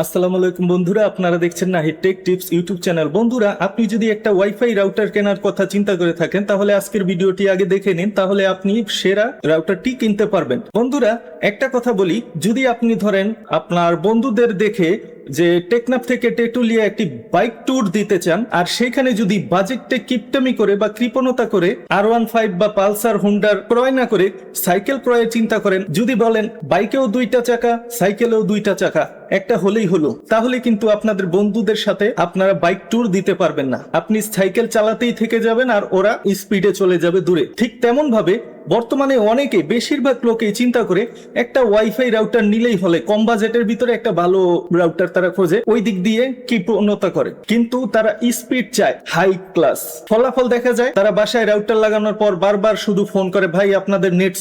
আসসালামু আলাইকুম বন্ধুরা, আপনারা দেখছেন Nahid take tips YouTube channel. বন্ধুরা, আপনি যদি একটা ওয়াইফাই রাউটার কেনার কথা চিন্তা করে থাকেন তাহলে আজকের ভিডিওটি আগে দেখে নিন, তাহলে আপনি সেরা রাউটারটি কিনতে পারবেন। বন্ধুরা, একটা কথা বলি, যদি আপনি ধরেন আপনার বন্ধুদের দেখে যে টেকনাফ থেকে টেটুলিয়া একটি বাইক ট্যুর দিতে চান, আর সেখানে যদি বাজেটটা কিপটামি করে বা কৃপণতা করে R15 বা পালসার হুন্ডার ক্রয় না করে সাইকেল ক্রয়ের চিন্তা করেন, যদি বলেন বাইকেও দুইটা চাকা সাইকেলেও দুইটা চাকা একটা হলেই হলো, তাহলে কিন্তু আপনাদের বন্ধুদের সাথে আপনারা বাইক ট্যুর দিতে পারবেন না। আপনি সাইকেল চালাতেই থেকে যাবেন আর ওরা স্পিডে চলে যাবে দূরে। ঠিক তেমন ভাবে বর্তমানে অনেকে, বেশিরভাগ লোকেই চিন্তা করে একটা ওয়াইফাই রাউটার নিলেই হলে, কম বাজেটের ভিতরে একটা ভালো রাউটার তারা খোঁজে, ওই দিক দিয়ে কৃপণতা করে, কিন্তু তারা স্পিড চায় হাই ক্লাস। ফলাফল দেখা যায় তারা বাসায় রাউটার লাগানোর পর বারবার শুধু ফোন করে, ভাই আপনাদের নেট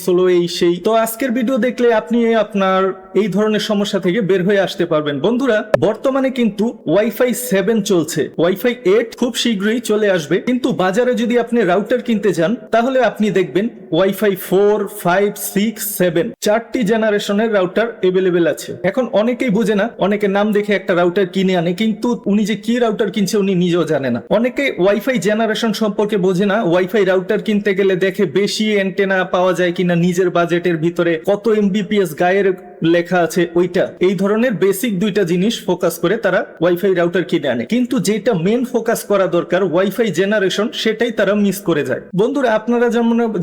স্লো এই সেই। তো আজকের ভিডিও দেখলে আপনি আপনার এই ধরনের সমস্যা থেকে বের হয়ে আসতে পারবেন। বন্ধুরা, বর্তমানে কিন্তু ওয়াইফাই 7 চলছে, ওয়াইফাই 8 খুব শীঘ্রই চলে আসবে, কিন্তু বাজারে যদি আপনি রাউটার কিনতে যান তাহলে আপনি দেখবেন ওয়াইফাই 4, 5, 6, 7 চারটি জেনারেশনের রাউটার এভেলেবেল আছে। এখন অনেকেই বোঝে না, অনেকে নাম দেখে একটা রাউটার কিনে আনে, কিন্তু উনি যে কি রাউটার কিনছে উনি নিজেও জানে না। অনেকে ওয়াইফাই জেনারেশন সম্পর্কে বোঝে না, ওয়াইফাই রাউটার কিনতে গেলে দেখে বেশি অ্যান্টেনা পাওয়া যায় কিনা, নিজের বাজেটের ভিতরে কত এমবিপিএস গায়ের লেখা আছে ওইটা, এই ধরনের বেসিক দুইটা জিনিস ফোকাস করে তারা ওয়াইফাই রাউটার কিনে আনে, কিন্তু যেটা মেন ফোকাস করা দরকার ওয়াইফাই জেনারেশন, সেটাই তারা মিস করে যায়। বন্ধুরা, আপনারা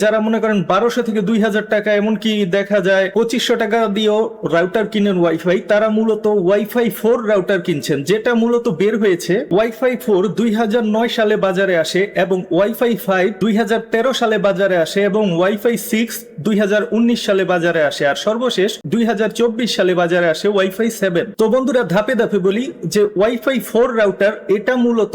যারা মনে করেন 1200 থেকে 2000 টাকা, এমনকি দেখা যায় 2500 টাকা দিয়েও রাউটার কিনেন ওয়াইফাই, তারা মূলত ওয়াইফাই 4 রাউটার কিনছেন, যেটা মূলত বের হয়েছে ওয়াইফাই 4 2009 সালে বাজারে আসে, এবং ওয়াইফাই 5 2013 সালে বাজারে আসে, এবং ওয়াইফাই 6 2019 সালে বাজারে আসে, আর সর্বশেষ 2024 সালে বাজারে আসে ওয়াইফাই 7। তো বন্ধুরা, ধাপে ধাপে বলি যে ওয়াইফাই 4 রাউটার এটা মূলত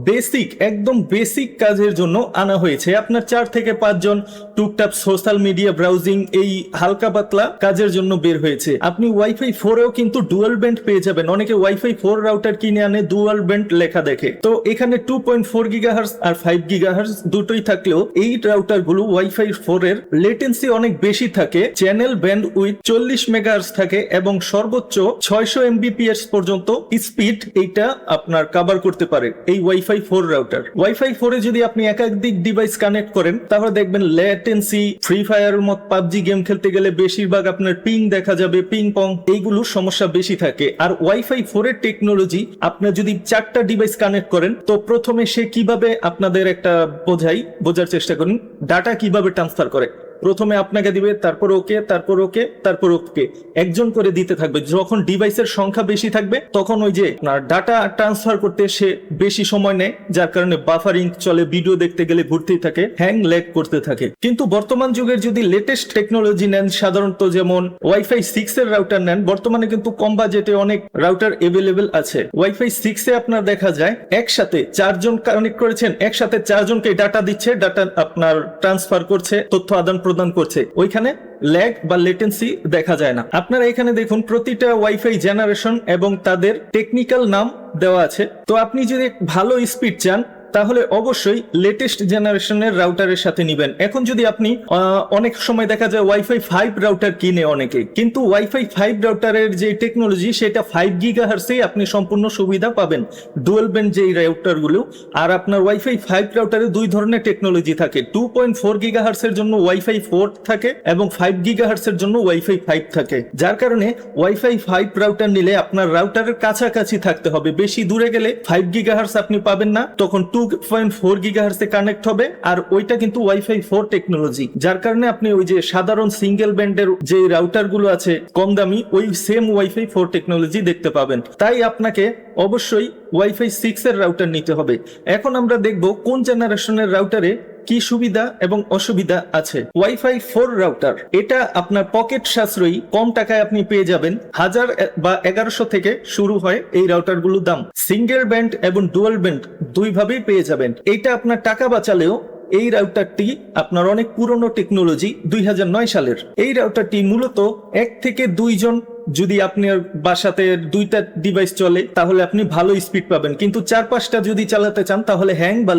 বেসিক, একদম বেসিক কাজের জন্য আনা হয়েছে। আপনার 4 থেকে 5 জন টুকটাক সোশ্যাল মিডিয়া ব্রাউজিং, এই হালকা পাতলা কাজের জন্য বের হয়েছে। আপনি ওয়াইফাই 4 এও কিন্তু ডুয়াল ব্যান্ড পেয়ে যাবেন। অনেকে ওয়াইফাই 4 রাউটার কিনে আনে ডুয়াল ব্যান্ড লেখা দেখে, তো এখানে 2.4 গিগাহার্টজ আর 5 গিগাহার্টজ দুটোই থাকলেও এই রাউটার গুলো ওয়াইফাই 4 এর লেটেন্সি অনেক বেশি থাকে, চ্যানেল ব্যান্ড উইথ 40 মেগাহার্টজ থাকে, এবং সর্বোচ্চ 600 এমবিপিএস পর্যন্ত স্পিড এইটা আপনার কভার করতে পারে এই ওয়াইফাই 4 রাউটার। ওয়াইফাই 4 এ যদি আপনি একাধিক ডিভাইস কানেক্ট করেন তাহলে দেখবেন লেটেন্সি, ফ্রি ফায়ারের মত পাবজি গেম খেলতে গেলে বেশিরভাগ আপনার পিং দেখা যাবে, পিং পং, এইগুলোর সমস্যা বেশি থাকে। আর ওয়াইফাই 4 এর টেকনোলজি, আপনার যদি 4টা ডিভাইস কানেক্ট করেন, তো প্রথমে সে কিভাবে, আপনাদের একটা বোঝার চেষ্টা করুন, ডাটা কিভাবে ট্রান্সফার করে। প্রথমে আপনাকে দিবে, তারপর ওকে, তারপর ওকে, তারপর ওকে, একজন করে দিতে থাকবে। যখন ডিভাইসের সংখ্যা বেশি থাকবে তখন ওই যে আপনার ডাটা ট্রান্সফার করতে সে বেশি সময় নেয়, যার কারণে বাফারিং চলে, ভিডিও দেখতে গেলে ঘুরতেই থাকে, হ্যাং ল্যাগ করতে থাকে। কিন্তু বর্তমান যুগের যদি লেটেস্ট টেকনোলজি নেন, সাধারণত যেমন ওয়াইফাই 6 এর রাউটার নেন, বর্তমানে কিন্তু কম বাজেটে অনেক রাউটার এভেলেবেল আছে। ওয়াইফাই 6 এ আপনার দেখা যায় একসাথে 4 জন কানেক্ট করেছেন, একসাথে 4 জনকে ডাটা দিচ্ছে, ডাটা আপনার ট্রান্সফার করছে, তথ্য আদান প্রদান করছে, ওইখানে ল্যাগ বা লেটেন্সি দেখা যায় না। আপনারা এখানে দেখুন প্রতিটা ওয়াইফাই জেনারেশন এবং তাদের টেকনিক্যাল নাম দেওয়া আছে। তো আপনি যদি ভালো স্পিড চান তাহলে অবশ্যই লেটেস্ট জেনারেশনের রাউটারের সাথে নিবেন। এখন যদি আপনি অনেক সময় দেখা যায় ওয়াইফাই 5 রাউটার কিনে অনেকে, কিন্তু ওয়াইফাই 5 রাউটারের যে টেকনোলজি সেটা 5 গিগাহার্টজে আপনি সম্পূর্ণ সুবিধা পাবেন, ডুয়াল ব্যান্ড যে রাউটার গুলো। আর আপনার ওয়াইফাই 5 রাউটারে দুই ধরনের টেকনোলজি থাকে, 2.4 গিগাহার্টজ এর জন্য ওয়াইফাই 4 থাকে, এবং 5 গিগাহার্টজ এর জন্য ওয়াইফাই 5 থাকে। যার কারণে ওয়াইফাই 5 রাউটার নিলে আপনার রাউটারের কাছাকাছি থাকতে হবে, বেশি দূরে গেলে 5 গিগাহার্টজ আপনি পাবেন না, তখন 2.4 গিগাহার্টজে কানেক্ট হবে, আর ওইটা কিন্তু ওয়াইফাই 4 টেকনোলজি। যার কারণে আপনি ওই যে সাধারণ সিঙ্গেল ব্যান্ডের যে রাউটার গুলো আছে কম দামি, ওই সেম ওয়াইফাই 4 টেকনোলজি দেখতে পাবেন। তাই আপনাকে অবশ্যই ওয়াইফাই 6 এর রাউটার নিতে হবে। এখন আমরা দেখব কোন জেনারেশনের রাউটারে কি সুবিধা এবং অসুবিধা আছে। ওয়াইফাই 4 রাউটার এটা আপনার পকেট সাশ্রয়ী, কম টাকায় আপনি পেয়ে যাবেন, 1000 বা 1100 থেকে শুরু হয় এই রাউটার গুলোর দাম। সিঙ্গেল ব্যান্ড এবং ডুয়াল ব্যান্ড দুই ভাবেই পেয়ে যাবেন। এটা আপনার টাকা বাঁচালেও এই রাউটারটি আপনার অনেক পুরনো টেকনোলজি, 2009 সালের। এই রাউটারটি মূলত 1 থেকে 2 জন, যদি আপনার বাসাতে 2টা ডিভাইস চলে তাহলে আপনি ভালো স্পিড পাবেন, কিন্তু 4-5টা যদি চালাতে চান তাহলে হ্যাং বা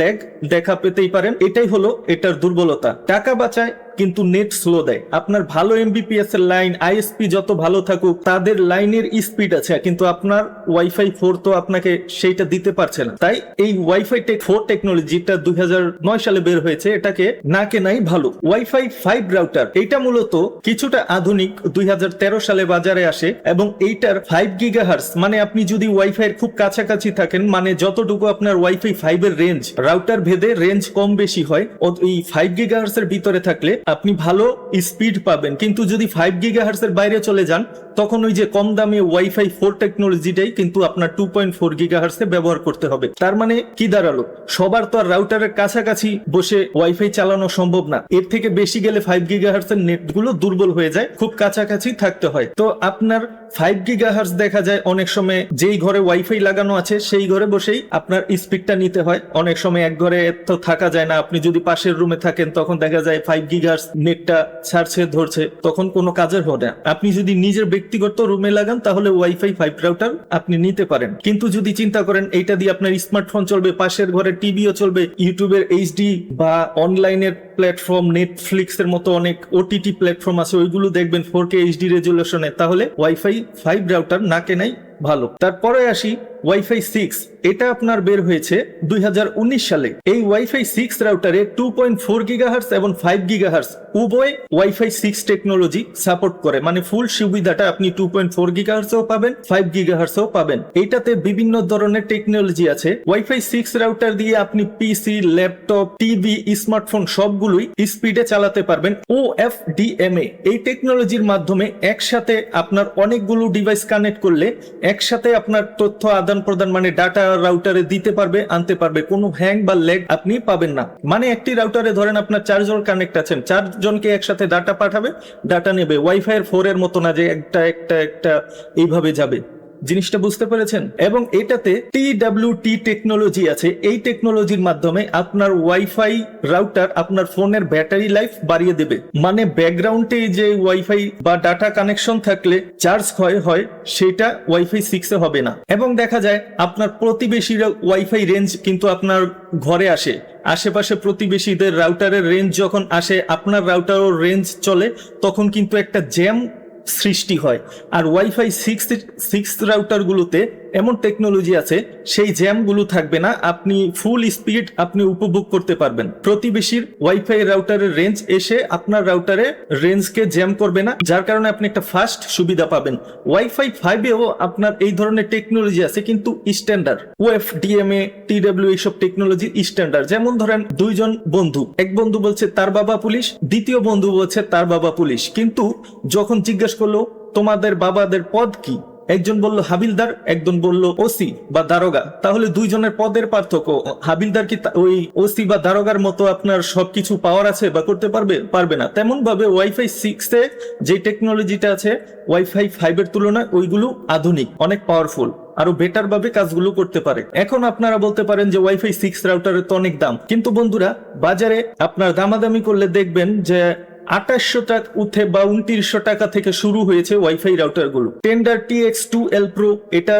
ল্যাগ দেখা পেতেই পারেন। এটাই হলো এটার দুর্বলতা। টাকা বাঁচায় কিন্তু নেট স্লো দেয়। আপনার ভালো এমবিপিএস এর লাইন, আইএসপি যত ভালো থাকুক, তাদের লাইনের স্পিড আছে, কিন্তু আপনার ওয়াইফাই 4 তো আপনাকে সেইটা দিতে পারছে না। তাই এই ওয়াইফাই 4 টেকনোলজিটা 2009 সালে বের হয়েছে, এটাকে না কেনাই ভালো। ওয়াইফাই 5 রাউটার এটা মূলত কিছুটা আধুনিক, 2013 সালে বাজারে আসে এবং এইটার 5 গিগাহার্স, মানে আপনি যদি ওয়াইফাই এর খুব কাছাকাছি থাকেন, মানে যতটুকু আপনার ওয়াইফাই 5 এর রেঞ্জ, রাউটার ভেদে রেঞ্জ কম বেশি হয়, এই 5 গিগাহার্স এর ভিতরে থাকলে আপনি ভালো স্পিড পাবেন। কিন্তু যদি 5 গিগাহার্স এর বাইরে চলে যান, তখন ওই যে কম দামি ওয়াইফাই 4 টেকনোলজিটাই কিন্তু আপনার 2.4 গিগাহার্স এ ব্যবহার করতে হবে। তার মানে কি দাঁড়ালো, সবার তো আর রাউটারের কাছাকাছি বসে ওয়াইফাই চালানো সম্ভব না। এর থেকে বেশি গেলে 5 গিগাহার্স এর নেট গুলো দুর্বল হয়ে যায়, খুব কাছাকাছি থাকতে হয়। তো আপনার 5 গিগাহার্স দেখা যায় অনেক সময় যেই ঘরে ওয়াইফাই লাগানো আছে সেই ঘরে বসেই আপনার স্পিডটা নিতে হয়। অনেক সময় এক ঘরে তো থাকা যায় না, আপনি যদি পাশের রুমে থাকেন তখন দেখা যায় 5 গিগাহার্স নেটটা ছাড়ছে ধরছে, তখন কোনো কাজের হবে না। আপনি যদি নিজের ব্যক্তিগত রুমে লাগান তাহলে ওয়াইফাই 5 রাউটার আপনি নিতে পারেন। কিন্তু যদি চিন্তা করেন এইটা দিয়ে আপনার স্মার্টফোন চলবে, পাশের ঘরে টিভিও চলবে, ইউটিউবের এইচডি বা অনলাইনের প্ল্যাটফর্ম, নেটফ্লিক্স এর মতো অনেক ওটিটি প্ল্যাটফর্ম আছে, ওইগুলো দেখবেন 4K এইচডি রেজুলেশনে, তাহলে ওয়াইফাই 5 রাউটার না কেনাই ভালো। তারপরে আসি ওয়াইফাই 6, এটা আপনার বের হয়েছে 2019 সালে। এই ওয়াইফাই 6 রাউটারে 2.4 গিগাহার্স এবং 5 গিগাহার্স উভয় ওয়াইফাই 6 টেকনোলজি সাপোর্ট করে, মানে ফুল সুবিধাটা আপনি 2.4 গিগাহার্সও পাবেন, 5 গিগাহার্সও পাবেন। এটাতে বিভিন্ন ধরনের টেকনোলজি আছে। ওয়াইফাই 6 রাউটার দিয়ে আপনি পিসি, ল্যাপটপ, টিভি, স্মার্টফোন সবগুলোই স্পিডে চালাতে পারবেন। OFDMA এই টেকনোলজির মাধ্যমে একসাথে আপনার অনেকগুলো ডিভাইস কানেক্ট করলে একসাথে আপনার তথ্য আদান প্রদান, মানে ডাটা রাউটারে দিতে পারবে, আনতে পারবে, কোনো হ্যাং বা ল্যাগ আপনি পাবেন না। মানে একটি রাউটারে ধরেন আপনার 4 জন কানেক্ট আছেন, 4 জনকে একসাথে ডাটা পাঠাবে, ডাটা নেবে। ওয়াইফাই এর 4 এর মতো না যে একটা এইভাবে যাবে। জিনিসটা বুঝতে পেরেছেন? এবং এটাতে TWT টেকনোলজি আছে। এই টেকনোলজির মাধ্যমে আপনার ওয়াইফাই রাউটার আপনার ফোনের ব্যাটারি লাইফ বাড়িয়ে দেবে, মানে ব্যাকগ্রাউন্ডে যে ওয়াইফাই বা ডাটা কানেকশন থাকলে চার্জ হয় সেটা ওয়াইফাই 6 এ হবে না। এবং দেখা যায় আপনার প্রতিবেশীর ওয়াইফাই রেঞ্জ কিন্তু আপনার ঘরে আসে, আশেপাশে প্রতিবেশীদের রাউটারের রেঞ্জ যখন আসে, আপনার রাউটারও রেঞ্জ চলে, তখন কিন্তু একটা জ্যাম সৃষ্টি হয়। আর ওয়াইফাই 6 রাউটার গুলোতে এমন টেকনোলজি আছে, সেই জ্যামগুলো থাকবে না, আপনি ফুল স্পিড আপনি উপভোগ করতে পারবেন। প্রতিবেশীর ওয়াইফাই রাউটারের রেঞ্জ এসে আপনার রাউটারে রেঞ্জকে জ্যাম করবে না, যার কারণে আপনি একটা ফাস্ট সুবিধা পাবেন। ওয়াইফাই 5 এও আপনার এই ধরনের টেকনোলজি আছে, কিন্তু স্ট্যান্ডার্ড। OFDMA, TW এইসব টেকনোলজি স্ট্যান্ডার্ড। যেমন ধরেন দুইজন বন্ধু, এক বন্ধু বলছে তার বাবা পুলিশ, দ্বিতীয় বন্ধু বলছে তার বাবা পুলিশ, কিন্তু যখন জিজ্ঞেস করলো তোমাদের বাবাদের পদ কি, একজন বলল হাবিলদার, একজন বলল ওসি বা দারোগা, তাহলে দুইজনের পদের পার্থক্য। হাবিলদার কি ওই ওসি বা দারোগার মতো আপনার সবকিছু পাওয়ার আছে বা করতে পারবে না। তেমন ভাবে ওয়াইফাই 6 এ যে টেকনোলজিটা আছে ওয়াইফাই 5 এর তুলনায় ওইগুলো আধুনিক, অনেক পাওয়ারফুল, আরো বেটার ভাবে কাজগুলো করতে পারে। এখন আপনারা বলতে পারেন যে ওয়াইফাই 6 রাউটারের তো অনেক দাম, কিন্তু বন্ধুরা বাজারে আপনার দামাদামি করলে দেখবেন যে 2800 টাকা উঠে বা 2900 টাকা থেকে শুরু হয়েছে ওয়াইফাই রাউটার গুলো। টেন্ডার TX2L Pro এটা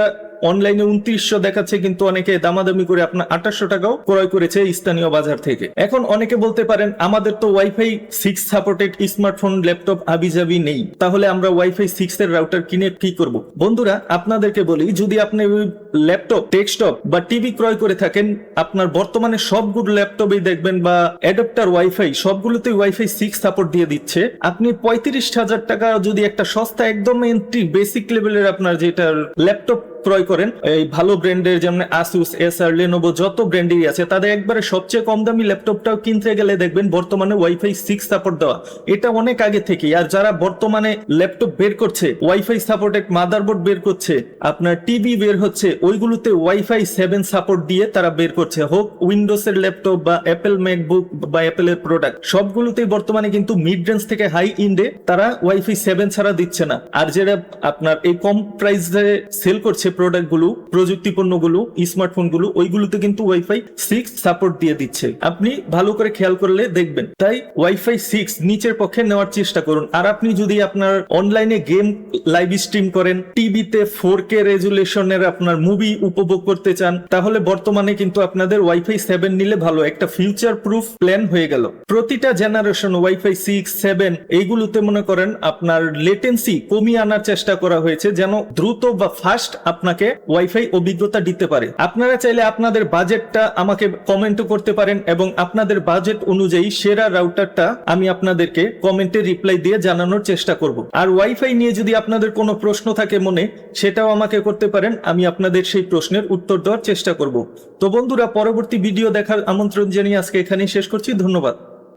অনলাইনে 2900 দেখাচ্ছে, কিন্তু অনেকে দামাদামি করে আপনার 2800 টাকাও ক্রয় করেছে স্থানীয় বাজার থেকে। এখন অনেকে বলতে পারেন আমাদের তো ওয়াইফাই 6 সাপোর্টেড স্মার্টফোন, ল্যাপটপ হাবিজাবি নেই, তাহলে আমরা ওয়াইফাই 6 এর রাউটার কিনে কি করব? বন্ধুরা আপনাদেরকে বলি, যদি আপনি ল্যাপটপ, ডেস্কটপ বা টিভি ক্রয় করে থাকেন, আপনার বর্তমানে সবগুলো ল্যাপটপেই দেখবেন বা অ্যাডাপ্টার ওয়াইফাই সবগুলোতে ওয়াইফাই 6 সাপোর্ট দিয়ে দিচ্ছে। আপনি 35,000 টাকা যদি একটা সস্তা একদম এন্ট্রি বেসিক লেভেলের আপনার যেটা ল্যাপটপ ক্রয় করেন, এই ভালো ব্র্যান্ডের যেমন আসুস, এসার, লেনোভো যত ব্র্যান্ডেরই আছে, তাদের একবারে সবচেয়ে কম দামি ল্যাপটপটাও কিনতে গেলে দেখবেন বর্তমানে ওয়াইফাই 6 সাপোর্ট দেওয়া। এটা অনেক আগে থেকে। আর যারা বর্তমানে ল্যাপটপ বের করছে, ওয়াইফাই সাপোর্টেড মাদারবোর্ড বের করছে, আপনার টিভি বের হচ্ছে, ওইগুলোতে ওয়াইফাই 7 সাপোর্ট দিয়ে তারা বের করছে, হোক উইন্ডোজ এর ল্যাপটপ বা অ্যাপেল ম্যাকবুক বা অ্যাপেলের প্রোডাক্ট, সবগুলোতেই বর্তমানে কিন্তু মিড রেঞ্জ থেকে হাই ইন্ডে তারা ওয়াইফাই 7 ছাড়া দিচ্ছে না। আর যেটা আপনার এই কম প্রাইসে সেল করছে প্রোডাক্টগুলো, প্রযুক্তি পণ্যগুলো, স্মার্টফোনগুলো, ওইগুলোতে কিন্তু ওয়াইফাই 6 সাপোর্ট দিয়ে দিচ্ছে। আপনি ভালো করে খেয়াল করলে দেখবেন। তাই ওয়াইফাই 6 নিচের পক্ষে নেওয়ার চেষ্টা করুন। আর আপনি যদি আপনার অনলাইনে গেম লাইভ স্ট্রিম করেন, টিভিতে 4K রেজুলেশনের আপনার মুভি উপভোগ করতে চান, তাহলে বর্তমানে কিন্তু আপনাদের ওয়াইফাই 7 নিলে ভালো, একটা ফিউচার প্রুফ প্ল্যান হয়ে গেল। প্রতিটা জেনারেশন ওয়াইফাই 6, 7 এইগুলোতে মনে করেন আপনার লেটেন্সি কমিয়ে আনার চেষ্টা করা হয়েছে, যেন দ্রুত বা ফাস্ট আপনাকে ওয়াইফাই অভিজ্ঞতা দিতে পারে। আপনারা চাইলে আপনাদের বাজেটটা আমাকে কমেন্টও করতে পারেন এবং আপনাদের বাজেট অনুযায়ী সেরা রাউটারটা আমি আপনাদেরকে কমেন্টে রিপ্লাই দিয়ে জানানোর চেষ্টা করব। আর ওয়াইফাই নিয়ে যদি আপনাদের কোনো প্রশ্ন থাকে মনে, সেটাও আমাকে করতে পারেন, আমি আপনাদের সেই প্রশ্নের উত্তর দেওয়ার চেষ্টা করব। তো বন্ধুরা, পরবর্তী ভিডিও দেখার আমন্ত্রণ জানিয়ে আজকে এখানেই শেষ করছি। ধন্যবাদ।